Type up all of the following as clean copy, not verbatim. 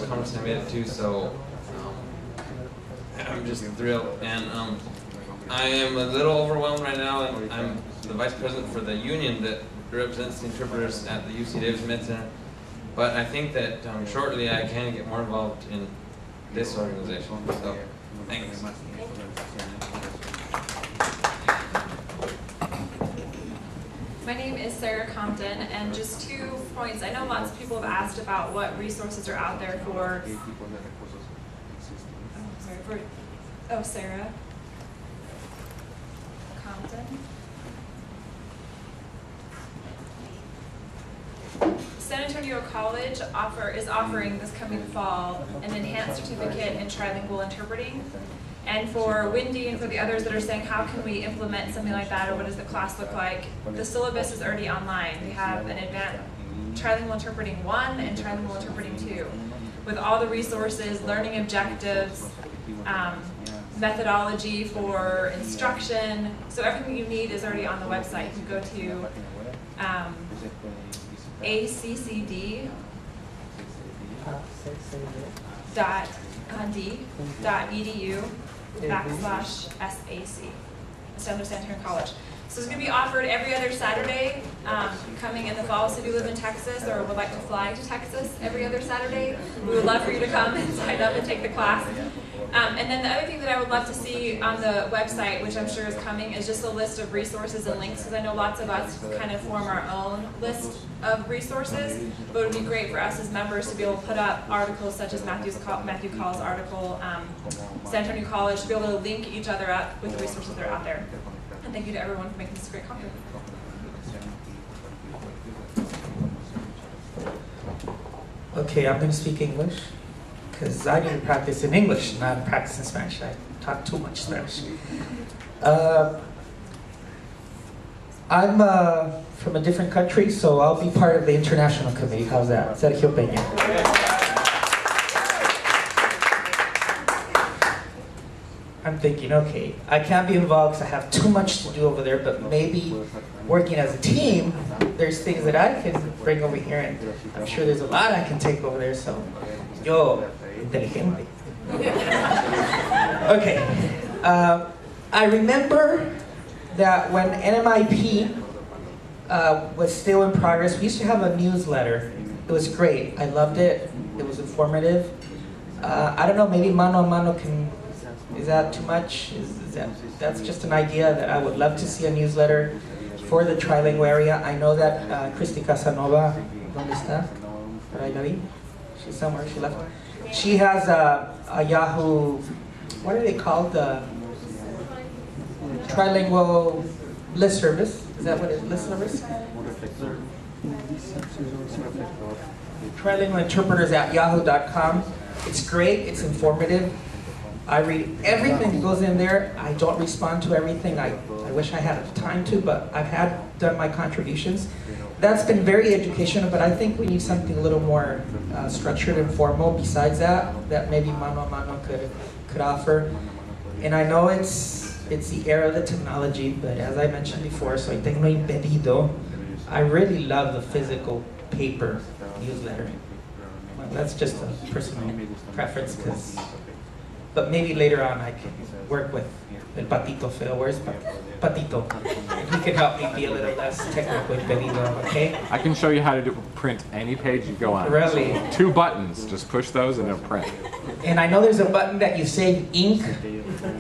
conference I made it to, so I'm just thrilled. And I am a little overwhelmed right now, and I'm the vice president for the union that represents the interpreters at the UC Davis Med Center. But I think that shortly I can get more involved in this organization. So, thanks. My name is Sarah Compton, and just 2 points. I know lots of people have asked about what resources are out there for. Sarah Compton. San Antonio College is offering this coming fall an enhanced certificate in trilingual interpreting. And for Wendy and for the others that are saying, how can we implement something like that, or what does the class look like? The syllabus is already online. We have an advanced Trilingual Interpreting 1 and Trilingual Interpreting 2, with all the resources, learning objectives, methodology for instruction. So everything you need is already on the website. You can go to accd.edu/SAC, San Antonio College. So it's going to be offered every other Saturday coming in the fall. So if you live in Texas or would like to fly to Texas every other Saturday, we would love for you to come and sign up and take the class. And then the other thing that I would love to see on the website, which I'm sure is coming, is just a list of resources and links, because I know lots of us kind of form our own list of resources, but it would be great for us as members to be able to put up articles such as Matthew Call's article, San Antonio College, to be able to link each other up with the resources that are out there. And thank you to everyone for making this a great conference. Okay, I'm going to speak English, because I need to practice in English, not practice in Spanish. I talk too much Spanish. I'm from a different country, so I'll be part of the international committee. How's that? Sergio Peña. I'm thinking, okay, I can't be involved because I have too much to do over there, but maybe working as a team, there's things that I can bring over here, and I'm sure there's a lot I can take over there, so yo, inteligente. Okay, I remember that when NMIP was still in progress, we used to have a newsletter. It was great. I loved it. It was informative. I don't know, maybe Mano can, is that too much? That's just an idea that I would love to see a newsletter for the trilingual area. I know that Christy Casanova, ¿dónde está? Por ahí la vi? She's somewhere, she left. She has a Yahoo, what are they called? The trilingual list service. Is that what it is? List service? Trilingualinterpreters@yahoo.com. It's great, it's informative. I read everything that goes in there. I don't respond to everything. I wish I had time to, but I've done my contributions. That's been very educational, but I think we need something a little more structured and formal besides that maybe Mano could offer. And I know it's the era of the technology, but as I mentioned before, soy tecno impedido. I really love the physical paper newsletter. Well, that's just a personal preference, but maybe later on I can work with El Patito Feo. Where's Patito? He can help me be a little less technical impedido, okay? I can show you how to print any page you go on. Really? 2 buttons, just push those and it'll print. And I know there's a button that you save ink,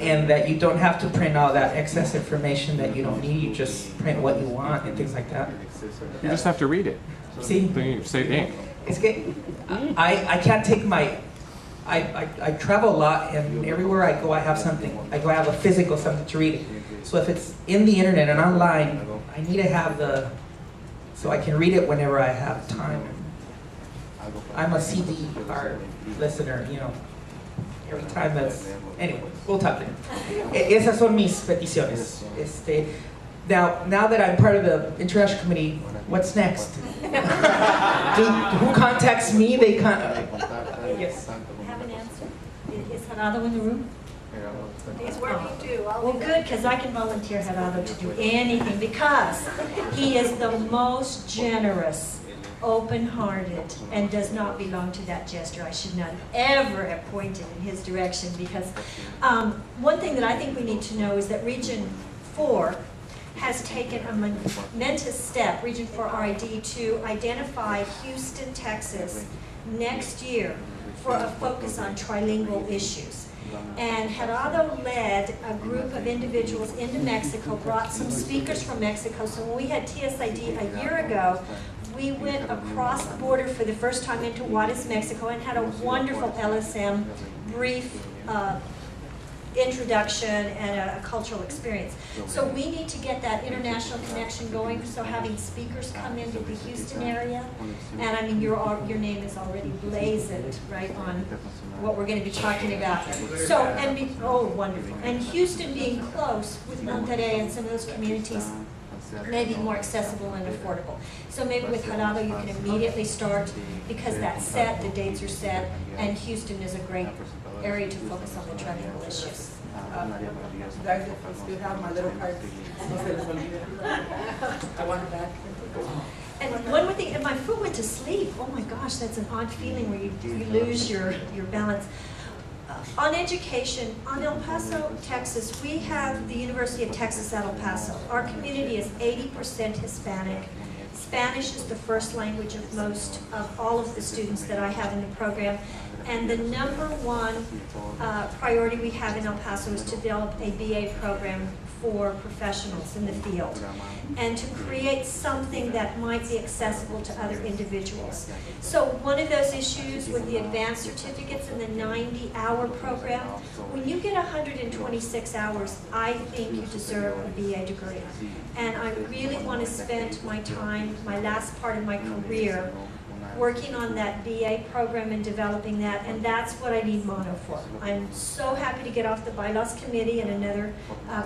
and that you don't have to print all that excess information that you don't need. You just print what you want and things like that. You just have to read it. See? Then you save ink. It's good. I can't take my... I travel a lot, and everywhere I go I have something. I have a physical something to read. So if it's in the internet and online, I need to have so I can read it whenever I have time. I'm a CD card listener, you know. Every time that's... Anyway, we'll talk later. Esas son mis peticiones. Now that I'm part of the international committee, what's next? Who contacts me? Yes. I have an answer. Is Gerardo in the room? He's working too. Well, good, because I can volunteer Gerardo to do anything, because he is the most generous open-hearted, and does not belong to that gesture. I should not ever have pointed in his direction, because one thing that I think we need to know is that Region 4 has taken a momentous step, Region 4 RID, to identify Houston, Texas next year for a focus on trilingual issues. And Gerardo led a group of individuals into Mexico, brought some speakers from Mexico. So when we had TSID a year ago, we went across the border for the first time into Juarez, Mexico, and had a wonderful LSM brief introduction and a cultural experience. So we need to get that international connection going, so having speakers come into the Houston area, and I mean, your name is already blazoned, right, on what we're going to be talking about. So, oh, wonderful. And Houston being close with Monterrey and some of those communities may be more accessible and affordable. So maybe with Gerardo you can immediately start, because that's set, the dates are set, and Houston is a great area to focus on the trilingual issues. Guys, if you still have my little cards, I want it back. And one more thing, and my foot went to sleep. Oh my gosh, that's an odd feeling where you lose your balance. On education, on El Paso, Texas, we have the University of Texas at El Paso. Our community is 80% Hispanic. Spanish is the first language of most of all of the students that I have in the program. And the number one priority we have in El Paso is to develop a BA program for professionals in the field, and to create something that might be accessible to other individuals. So one of those issues with the advanced certificates in the 90-hour program, when you get 126 hours, I think you deserve a BA degree. And I really want to spend my time, my last part of my career, working on that BA program and developing that, and that's what I need Mano for. I'm so happy to get off the bylaws committee in another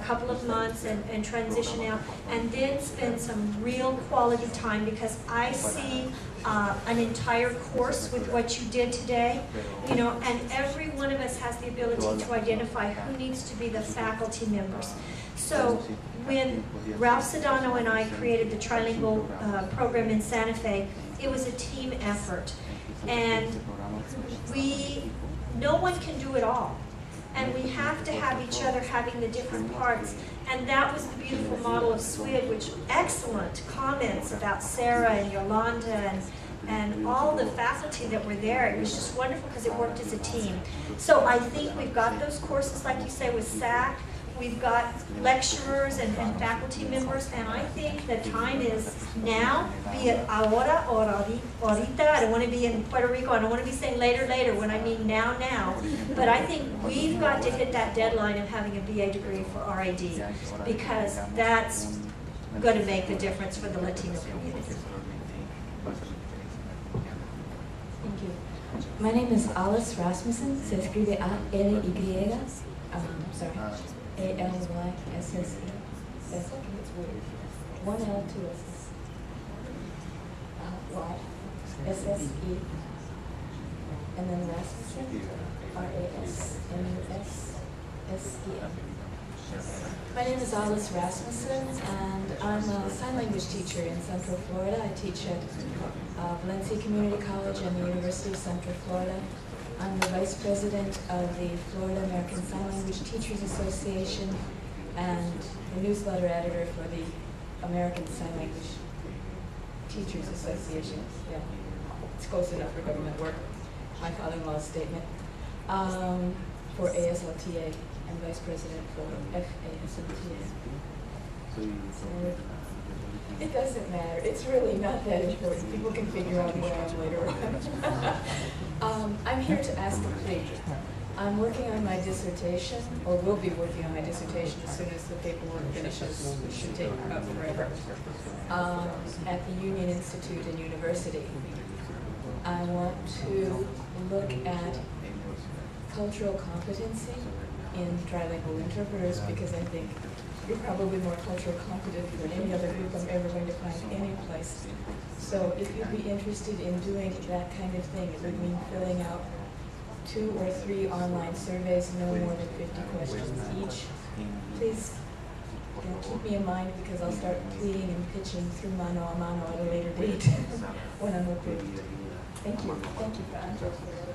couple of months and transition out, and then spend some real quality time, because I see an entire course with what you did today, you know, and every one of us has the ability to identify who needs to be the faculty members. So when Ralph Sedano and I created the trilingual program in Santa Fe, it was a team effort, and no one can do it all, and we have to have each other having the different parts, and that was the beautiful model of SWID, which excellent comments about Sarah and Yolanda and all the faculty that were there. It was just wonderful because it worked as a team. So I think we've got those courses, like you say, with SAC. We've got lecturers and faculty members, and I think the time is now, be it ahora or ahorita. I don't want to be in Puerto Rico. I don't want to be saying later, when I mean now. But I think we've got to hit that deadline of having a BA degree for RID, because that's going to make the difference for the Latino community. Thank you. My name is Alice Rasmussen. Se escribe A-L-Y. Sorry. A-L-Y-S-S-E. That's okay, it's weird. One L, two S's. Y-S-S-E. And then Rasmussen. R-A-S-M-U-S-S-E-N. My name is Alice Rasmussen, and I'm a sign language teacher in Central Florida. I teach at Valencia Community College and the University of Central Florida. I'm the Vice President of the Florida American Sign Language Teachers Association and the newsletter editor for the American Sign Language Teachers Association. Yeah, it's close enough for government work. My father-in-law's statement. For ASLTA and Vice President for FASLTA. It doesn't matter. It's really not that important. People can figure out where I am later on. I'm here to ask a favor. I'm working on my dissertation, or will be working on my dissertation as soon as the paperwork finishes, which should take about forever, at the Union Institute and University. I want to look at cultural competency in trilingual interpreters, because I think you're probably more cultural competent than any other group I'm ever going to find any place. So if you'd be interested in doing that kind of thing, it would mean filling out 2 or 3 online surveys, no more than 50 questions each. Please keep me in mind because I'll start pleading and pitching through Mano a Mano at a later date when I'm approved. Thank you, Fran.